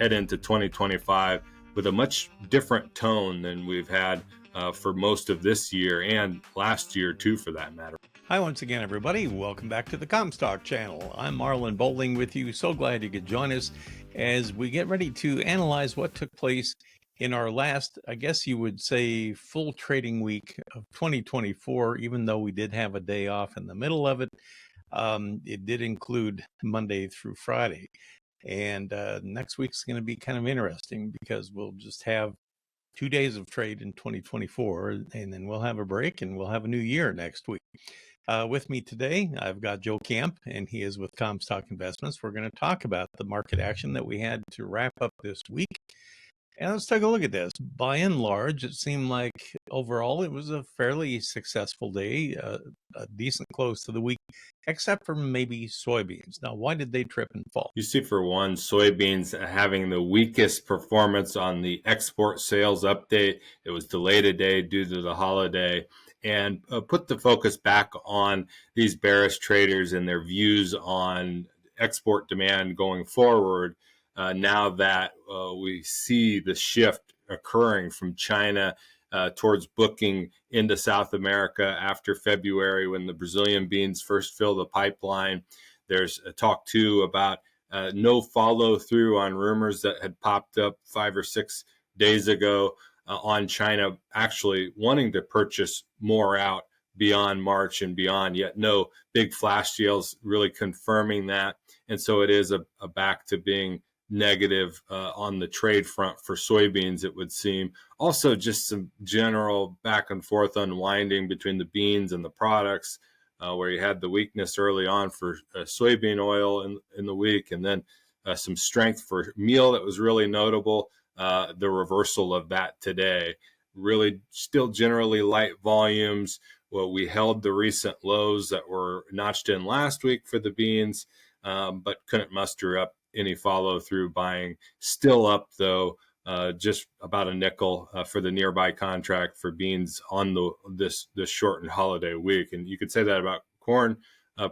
head into 2025 with a much different tone than we've had for most of this year and last year too, for that matter. Hi once again, everybody. Welcome back to the Comstock channel. I'm Marlin Bohling with you. So glad you could join us as we get ready to analyze what took place in our last, I guess you would say, full trading week of 2024, even though we did have a day off in the middle of it. It did include Monday through Friday. And next week's going to be kind of interesting because we'll just have 2 days of trade in 2024, and then we'll have a break and we'll have a new year next week. With me today, I've got Joe Camp, and he is with Comstock Investments. We're going to talk about the market action that we had to wrap up this week. And let's take a look at this. By and large, it seemed like overall it was a fairly successful day, a decent close to the week, except for maybe soybeans. Now, why did they trip and fall? You see, for one, soybeans having the weakest performance on the export sales update. It was delayed a day due to the holiday, and put the focus back on these bearish traders and their views on export demand going forward. Now that we see the shift occurring from China towards booking into South America after February, when the Brazilian beans first fill the pipeline. There's a talk too about no follow through on rumors that had popped up 5 or 6 days ago on China actually wanting to purchase more out beyond March and beyond, yet no big flash deals really confirming that. And so it is a back to being negative on the trade front for soybeans, it would seem. Also, just some general back and forth unwinding between the beans and the products, where you had the weakness early on for soybean oil in the week, and then some strength for meal that was really notable. The reversal of that today. Really still generally light volumes. Well, we held the recent lows that were notched in last week for the beans, but couldn't muster up any follow through buying. Still up though, just about a nickel for the nearby contract for beans on this shortened holiday week. And you could say that about corn.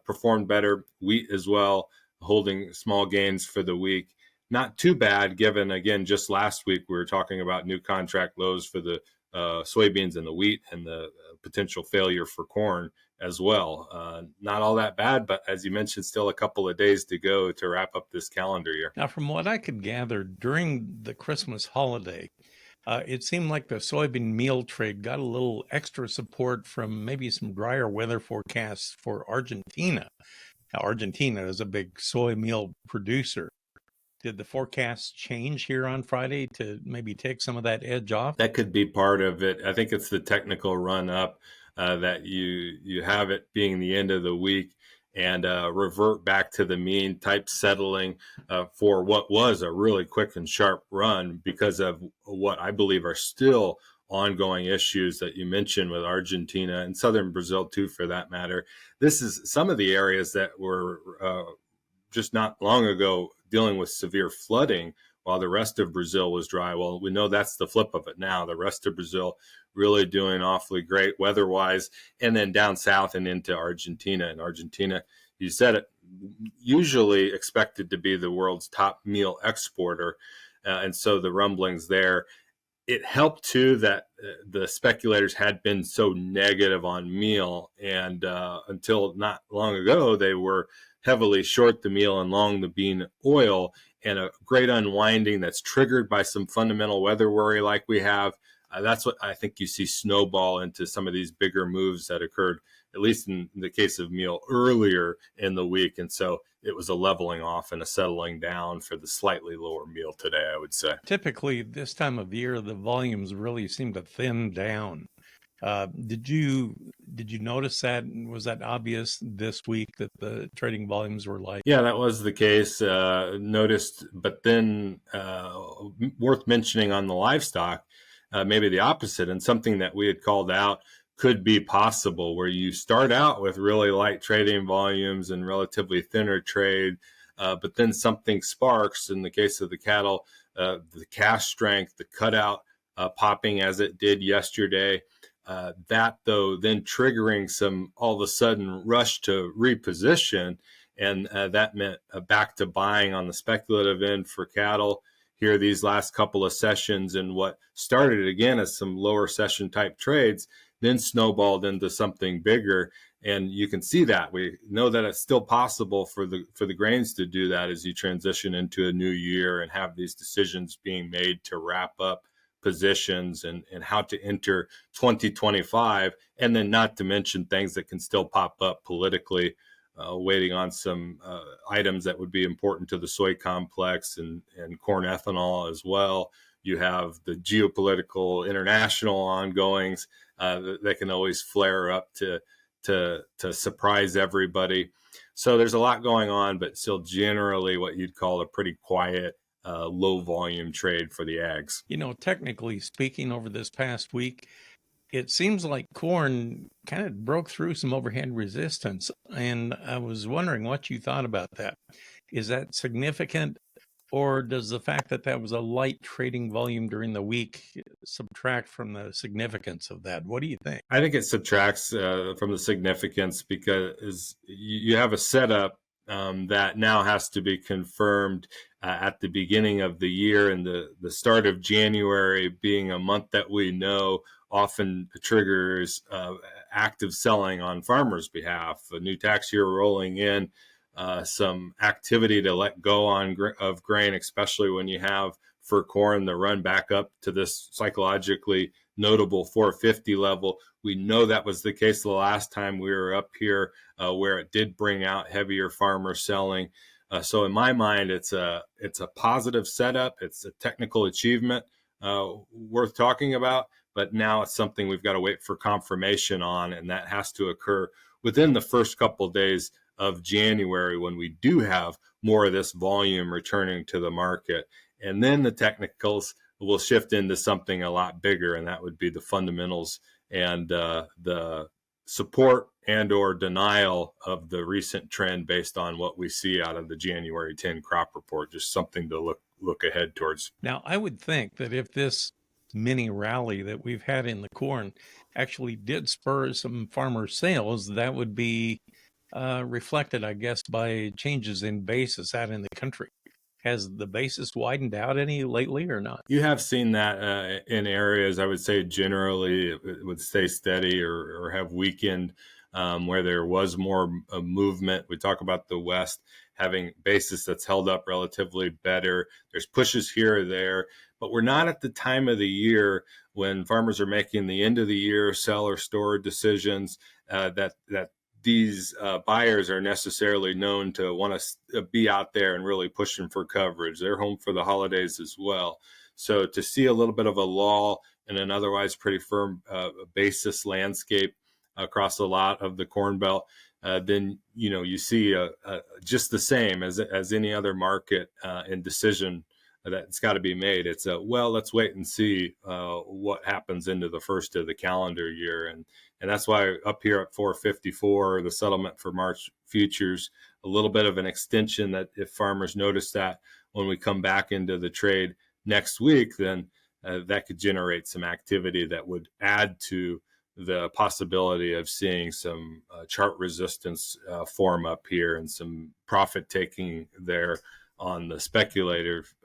Performed better. Wheat as well, holding small gains for the week. Not too bad, given, again, just last week we were talking about new contract lows for the soybeans and the wheat, and the potential failure for corn as well. Not all that bad, but as you mentioned, still a couple of days to go to wrap up this calendar year. Now, from what I could gather during the Christmas holiday, it seemed like the soybean meal trade got a little extra support from maybe some drier weather forecasts for Argentina. Now, Argentina is a big soy meal producer. Did the forecast change here on Friday to maybe take some of that edge off? That could be part of it. I think it's the technical run up that you have it being the end of the week and revert back to the mean type settling for what was a really quick and sharp run because of what I believe are still ongoing issues that you mentioned with Argentina and southern Brazil too, for that matter. This is some of the areas that were just not long ago dealing with severe flooding while the rest of Brazil was dry. Well, we know that's the flip of it now. The rest of Brazil really doing awfully great weather-wise, and then down south and into Argentina. And Argentina, you said it, usually expected to be the world's top meal exporter. And so the rumblings there, it helped too that the speculators had been so negative on meal, and until not long ago, they were heavily short the meal and long the bean oil, and a great unwinding that's triggered by some fundamental weather worry like we have. That's what I think you see snowball into some of these bigger moves that occurred, at least in the case of meal, earlier in the week. And so it was a leveling off and a settling down for the slightly lower meal today, I would say. Typically, this time of year, the volumes really seem to thin down. Did you notice that? Was that obvious this week that the trading volumes were light? Yeah, that was the case. Noticed, but then worth mentioning on the livestock, maybe the opposite, and something that we had called out could be possible, where you start out with really light trading volumes and relatively thinner trade, but then something sparks. In the case of the cattle, the cash strength, the cutout popping as it did yesterday. That, though, then triggering some all of a sudden rush to reposition, and that meant back to buying on the speculative end for cattle. here these last couple of sessions, and what started again as some lower session type trades then snowballed into something bigger. And you can see that. We know that it's still possible for the grains to do that as you transition into a new year and have these decisions being made to wrap up positions and how to enter 2025, and then not to mention things that can still pop up politically, waiting on some items that would be important to the soy complex and corn ethanol as well. You have the geopolitical international ongoings that can always flare up to surprise everybody. So there's a lot going on, but still generally what you'd call a pretty quiet, low volume trade for the ags. Technically speaking, over this past week, it seems like corn kind of broke through some overhead resistance. And I was wondering what you thought about that. Is that significant? Or does the fact that that was a light trading volume during the week subtract from the significance of that? What do you think? I think it subtracts from the significance because you have a setup that now has to be confirmed at the beginning of the year, and the start of January being a month that we know often triggers active selling on farmers' behalf. A new tax year rolling in, some activity to let go of grain, especially when you have for corn the run back up to this psychologically notable 450 level. We know that was the case the last time we were up here, where it did bring out heavier farmer selling. So in my mind, it's a positive setup. It's a technical achievement worth talking about, but now it's something we've got to wait for confirmation on, and that has to occur within the first couple of days of January, when we do have more of this volume returning to the market. And then the technicals will shift into something a lot bigger, and that would be the fundamentals and the support and or denial of the recent trend based on what we see out of the January 10 crop report. Just something to look ahead towards. Now, I would think that if this mini rally that we've had in the corn actually did spur some farmer sales, that would be reflected, I guess, by changes in basis out in the country. Has the basis widened out any lately or not? You have seen that in areas, I would say generally it would stay steady or have weakened, where there was more movement. We talk about the West having basis that's held up relatively better. There's pushes here or there, but we're not at the time of the year when farmers are making the end of the year sell or store decisions that these buyers are necessarily known to want to be out there and really pushing for coverage. They're home for the holidays as well. So to see a little bit of a lull in an otherwise pretty firm basis landscape across a lot of the Corn Belt, then you see just the same as any other market in decision that's got to be made. It's let's wait and see what happens into the first of the calendar year, and that's why up here at 454, the settlement for March futures, a little bit of an extension that if farmers notice that when we come back into the trade next week, then that could generate some activity that would add to the possibility of seeing some chart resistance form up here and some profit taking there on the speculative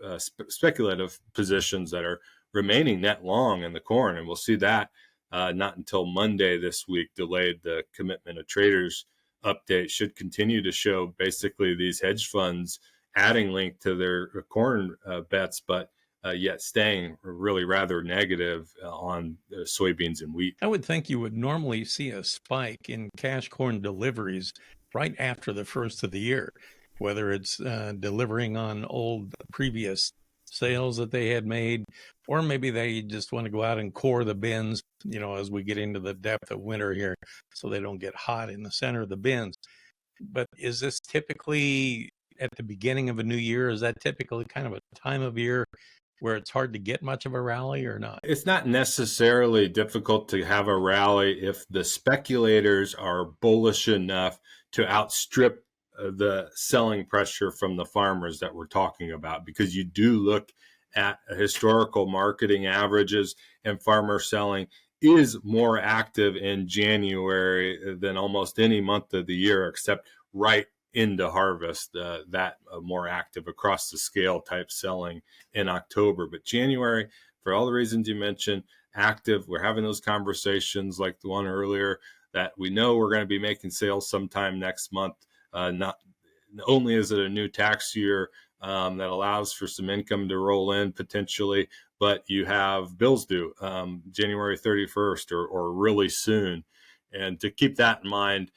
positions that are remaining net long in the corn. And we'll see that not until Monday this week. Delayed the commitment of traders update should continue to show basically these hedge funds adding length to their corn bets, but yet staying really rather negative on soybeans and wheat. I would think you would normally see a spike in cash corn deliveries right after the first of the year, whether it's delivering on old previous sales that they had made, or maybe they just want to go out and core the bins, as we get into the depth of winter here, so they don't get hot in the center of the bins. But is this typically at the beginning of a new year? Is that typically kind of a time of year where it's hard to get much of a rally or not? It's not necessarily difficult to have a rally if the speculators are bullish enough to outstrip the selling pressure from the farmers that we're talking about, because you do look at historical marketing averages, and farmer selling is more active in January than almost any month of the year, except right into harvest, more active across the scale type selling in October. But January, for all the reasons you mentioned, active. We're having those conversations like the one earlier that we know we're going to be making sales sometime next month. Not only is it a new tax year that allows for some income to roll in potentially, but you have bills due January 31st or really soon. And to keep that in mind,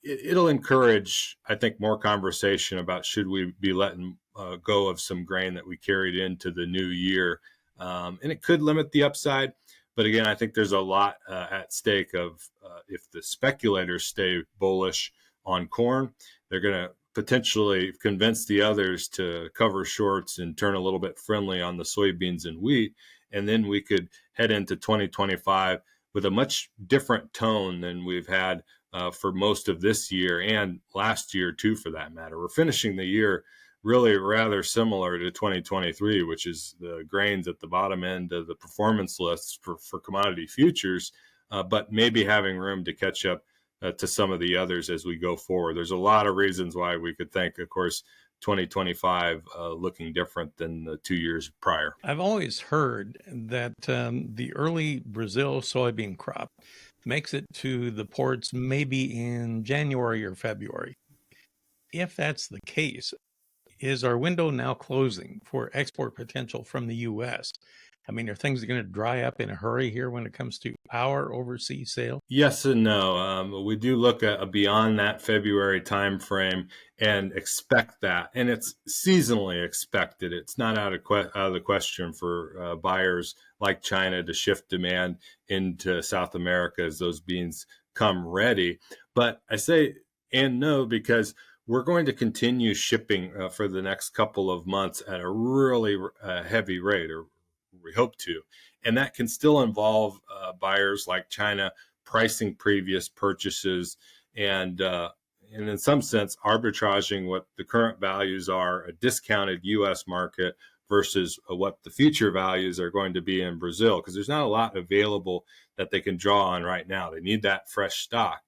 it'll encourage, I think, more conversation about should we be letting go of some grain that we carried into the new year. And it could limit the upside. But again, I think there's a lot at stake of if the speculators stay bullish on corn, they're going to potentially convince the others to cover shorts and turn a little bit friendly on the soybeans and wheat. And then we could head into 2025 with a much different tone than we've had for most of this year and last year too, for that matter. We're finishing the year really rather similar to 2023, which is the grains at the bottom end of the performance lists for commodity futures, but maybe having room to catch up to some of the others as we go forward. There's a lot of reasons why we could think, of course, 2025 looking different than the 2 years prior. I've always heard that the early Brazil soybean crop makes it to the ports maybe in January or February. If that's the case, is our window now closing for export potential from the U.S.? I mean, are things going to dry up in a hurry here when it comes to our overseas sale? Yes and no. We do look at beyond that February timeframe and expect that, and it's seasonally expected. It's not out of the question for buyers like China to shift demand into South America as those beans come ready. But I say and no because we're going to continue shipping for the next couple of months at a really heavy rate, or we hope to. And that can still involve buyers like China pricing previous purchases and in some sense arbitraging what the current values are, a discounted U.S. market versus what the future values are going to be in Brazil, because there's not a lot available that they can draw on right now. They need that fresh stock.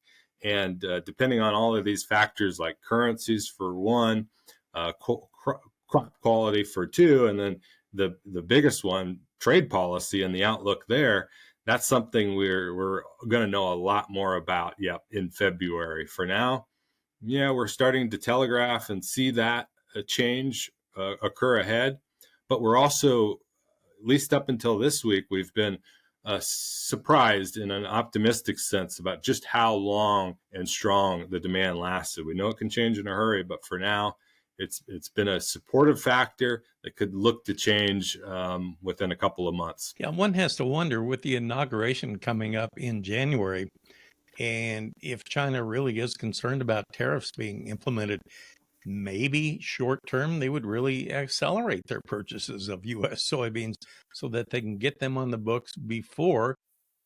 And depending on all of these factors like currencies for one, crop quality for two, and then the biggest one, trade policy and the outlook there, that's something we're going to know a lot more about, in February. For now, we're starting to telegraph and see that change occur ahead. But we're also, at least up until this week, we've been surprised in an optimistic sense about just how long and strong the demand lasted. We know it can change in a hurry, but for now, it's been a supportive factor that could look to change within a couple of months. Yeah, one has to wonder with the inauguration coming up in January, and if China really is concerned about tariffs being implemented, maybe short term they would really accelerate their purchases of U.S. soybeans so that they can get them on the books before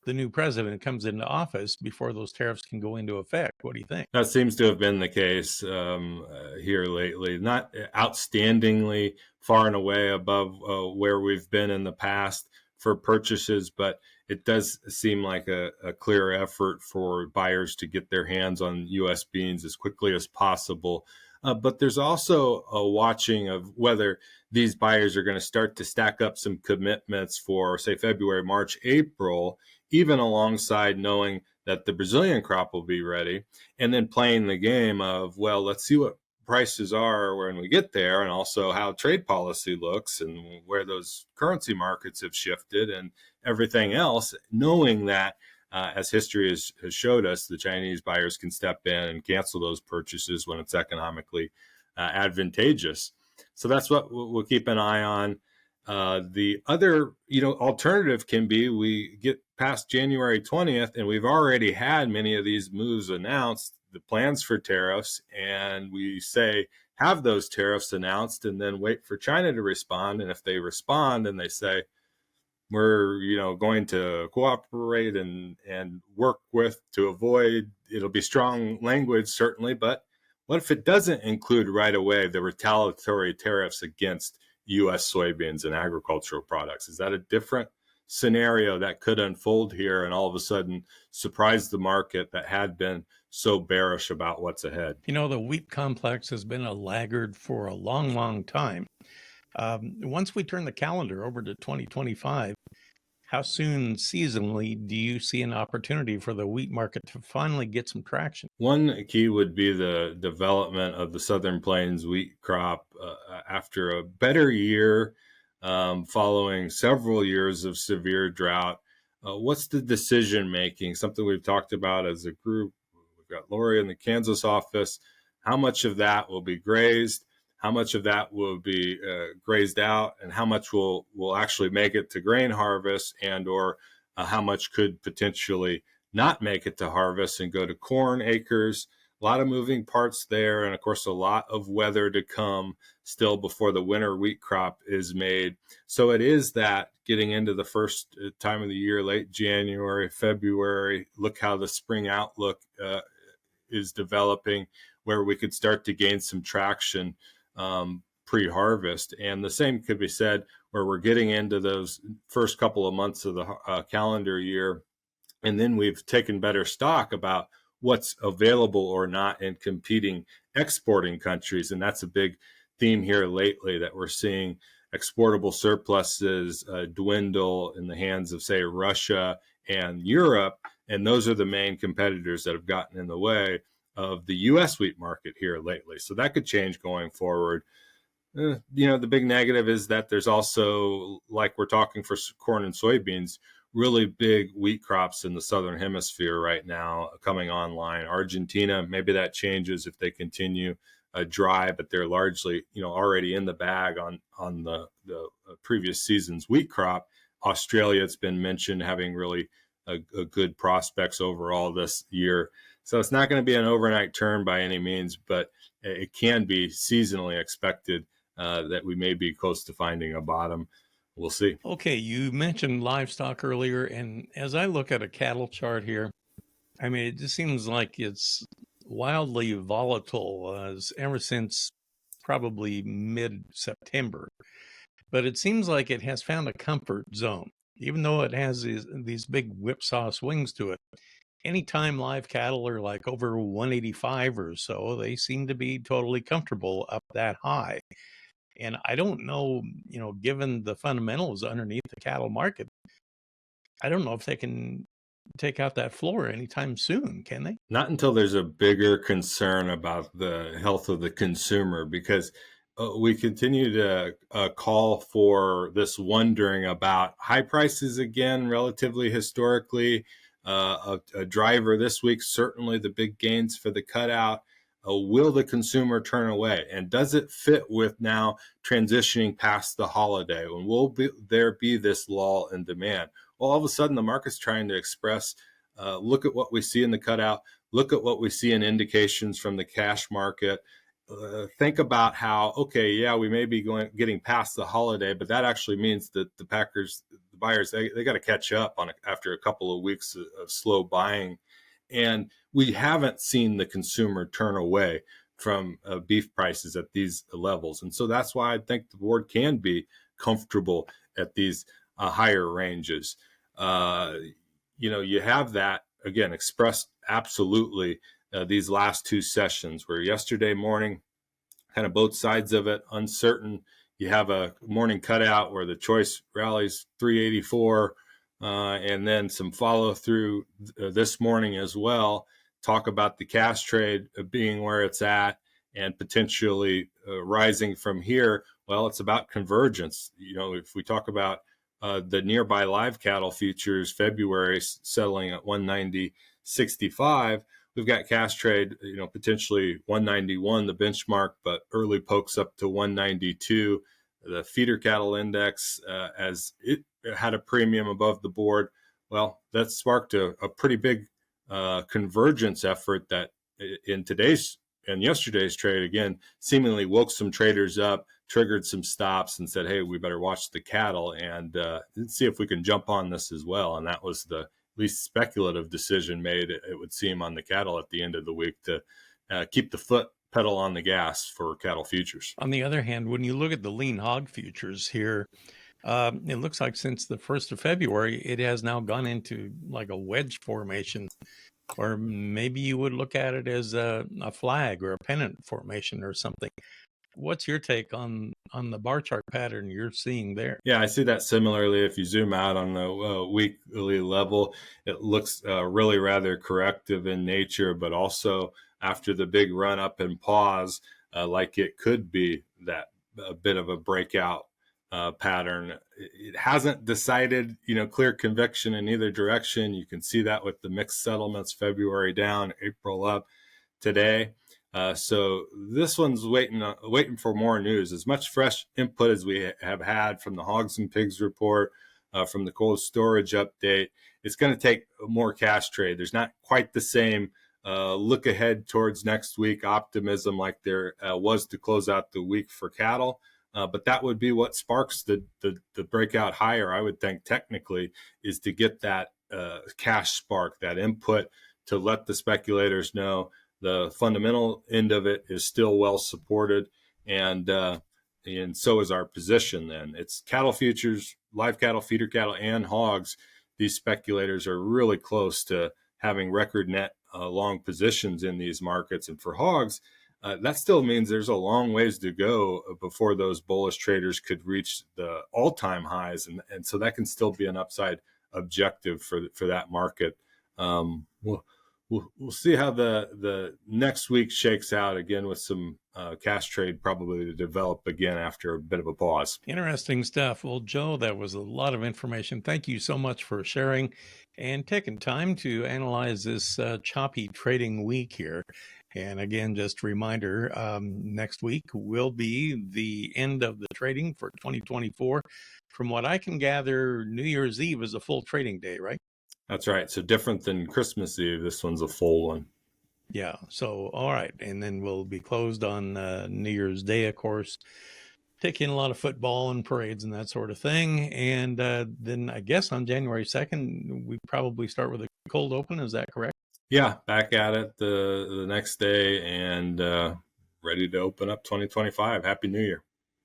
the new president comes into office, before those tariffs can go into effect. What do you think? That seems to have been the case here lately. Not outstandingly far and away above where we've been in the past for purchases, but it does seem like a clear effort for buyers to get their hands on U.S. beans as quickly as possible. But there's also a watching of whether these buyers are going to start to stack up some commitments for, say, February, March, April, even alongside knowing that the Brazilian crop will be ready, and then playing the game of, well, let's see what prices are when we get there, and also how trade policy looks and where those currency markets have shifted and everything else, knowing that as history has showed us, the Chinese buyers can step in and cancel those purchases when it's economically advantageous. So that's what we'll keep an eye on. The other, alternative can be we get past January 20th and we've already had many of these moves announced, the plans for tariffs, and we say have those tariffs announced and then wait for China to respond. And if they respond and they say, we're, going to cooperate and work with to avoid, it'll be strong language, certainly. But what if it doesn't include right away the retaliatory tariffs against U.S. soybeans and agricultural products? Is that a different scenario that could unfold here and all of a sudden surprise the market that had been so bearish about what's ahead. The wheat complex has been a laggard for a long, long time. Once we turn the calendar over to 2025, how soon seasonally do you see an opportunity for the wheat market to finally get some traction? One key would be the development of the Southern Plains wheat crop after a better year following several years of severe drought. What's the decision making? Something we've talked about as a group. We've got Lori in the Kansas office. How much of that will be grazed? How much of that will be grazed out, and how much will actually make it to grain harvest, and or how much could potentially not make it to harvest and go to corn acres? A lot of moving parts there, and of course a lot of weather to come still before the winter wheat crop is made. So it is that getting into the first time of the year, late January, February, look how the spring outlook is developing, where we could start to gain some traction pre-harvest. And the same could be said where we're getting into those first couple of months of the calendar year, and then we've taken better stock about what's available or not in competing exporting countries. And that's a big theme here lately, that we're seeing exportable surpluses dwindle in the hands of, say, Russia and Europe. And those are the main competitors that have gotten in the way of the U.S. wheat market here lately. So that could change going forward. The big negative is that there's also, like we're talking for corn and soybeans, really big wheat crops in the southern hemisphere right now coming online. Argentina, maybe that changes if they continue dry, but they're largely already in the bag on the previous season's wheat crop. Australia, it's been mentioned, having really a good prospects overall this year. So it's not going to be an overnight turn by any means, but it can be seasonally expected that we may be close to finding a bottom. We'll see. Okay, you mentioned livestock earlier, and as I look at a cattle chart here, I mean, it just seems like it's wildly volatile ever since probably mid-September. But it seems like it has found a comfort zone, even though it has these big whipsaw swings to it. Anytime live cattle are like over 185 or so, they seem to be totally comfortable up that high. And I don't know, given the fundamentals underneath the cattle market, I don't know if they can take out that floor anytime soon, can they? Not until there's a bigger concern about the health of the consumer, because we continue to call for this wondering about high prices again, relatively historically. A driver this week, certainly the big gains for the cutout. Will the consumer turn away? And does it fit with now transitioning past the holiday? When will there be this lull in demand? Well, all of a sudden the market's trying to express, look at what we see in the cutout, look at what we see in indications from the cash market. Think about how, okay, yeah, we may be getting past the holiday, but that actually means that the buyers, they got to catch up on it after a couple of weeks of slow buying. And we haven't seen the consumer turn away from beef prices at these levels. And so that's why I think the board can be comfortable at these higher ranges. You have that, again, expressed absolutely these last two sessions, where yesterday morning, kind of both sides of it, uncertain. You have a morning cutout where the choice rallies 384, and then some follow through this morning as well. Talk about the cash trade being where it's at and potentially rising from here. Well, it's about convergence. If we talk about the nearby live cattle futures, February settling at 190.65. We've got cash trade, potentially 191, the benchmark, but early pokes up to 192. The feeder cattle index, as it had a premium above the board, well, that sparked a pretty big convergence effort that in today's and yesterday's trade, again, seemingly woke some traders up, triggered some stops, and said, hey, we better watch the cattle and see if we can jump on this as well. And that was the least speculative decision made, it would seem, on the cattle at the end of the week, to keep the foot pedal on the gas for cattle futures. On the other hand, when you look at the lean hog futures here, It looks like since the 1st of February, it has now gone into like a wedge formation, or maybe you would look at it as a flag or a pennant formation or something. What's your take on the bar chart pattern you're seeing there? Yeah, I see that similarly. If you zoom out on the weekly level, it looks really rather corrective in nature, but also after the big run up and pause, like it could be that a bit of a breakout pattern. It hasn't decided, clear conviction in either direction. You can see that with the mixed settlements, February down, April up today. So this one's waiting for more news. As much fresh input as we have had from the hogs and pigs report, from the cold storage update, it's going to take more cash trade. There's not quite the same look ahead towards next week optimism like there was to close out the week for cattle. But that would be what sparks the breakout higher, I would think, technically, is to get that cash spark, that input to let the speculators know the fundamental end of it is still well supported, and so is our position. Then it's cattle futures, live cattle, feeder cattle, and hogs. These speculators are really close to having record net long positions in these markets, and for hogs, that still means there's a long ways to go before those bullish traders could reach the all-time highs, and so that can still be an upside objective for that market. We'll see how the next week shakes out, again with some cash trade probably to develop again after a bit of a pause. Interesting stuff. Well, Joe, that was a lot of information. Thank you so much for sharing and taking time to analyze this choppy trading week here. And again, just a reminder, next week will be the end of the trading for 2024. From what I can gather, New Year's Eve is a full trading day, right? That's right. So different than Christmas Eve, this one's a full one. Yeah. So, all right. And then we'll be closed on New Year's Day, of course, taking a lot of football and parades and that sort of thing. And then I guess on January 2nd, we probably start with a cold open. Is that correct? Yeah, back at it the next day and ready to open up 2025. Happy New Year.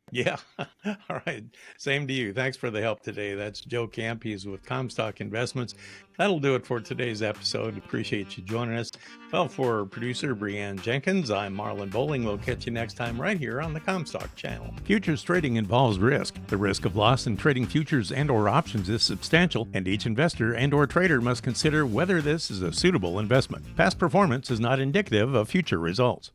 Yeah. All right. Same to you. Thanks for the help today. That's Joe Camp. He's with Comstock Investments. That'll do it for today's episode. Appreciate you joining us. Well, for producer Brianne Jenkins, I'm Marlin Bohling. We'll catch you next time right here on the Comstock channel. Futures trading involves risk. The risk of loss in trading futures and or options is substantial, and each investor and or trader must consider whether this is a suitable investment. Past performance is not indicative of future results.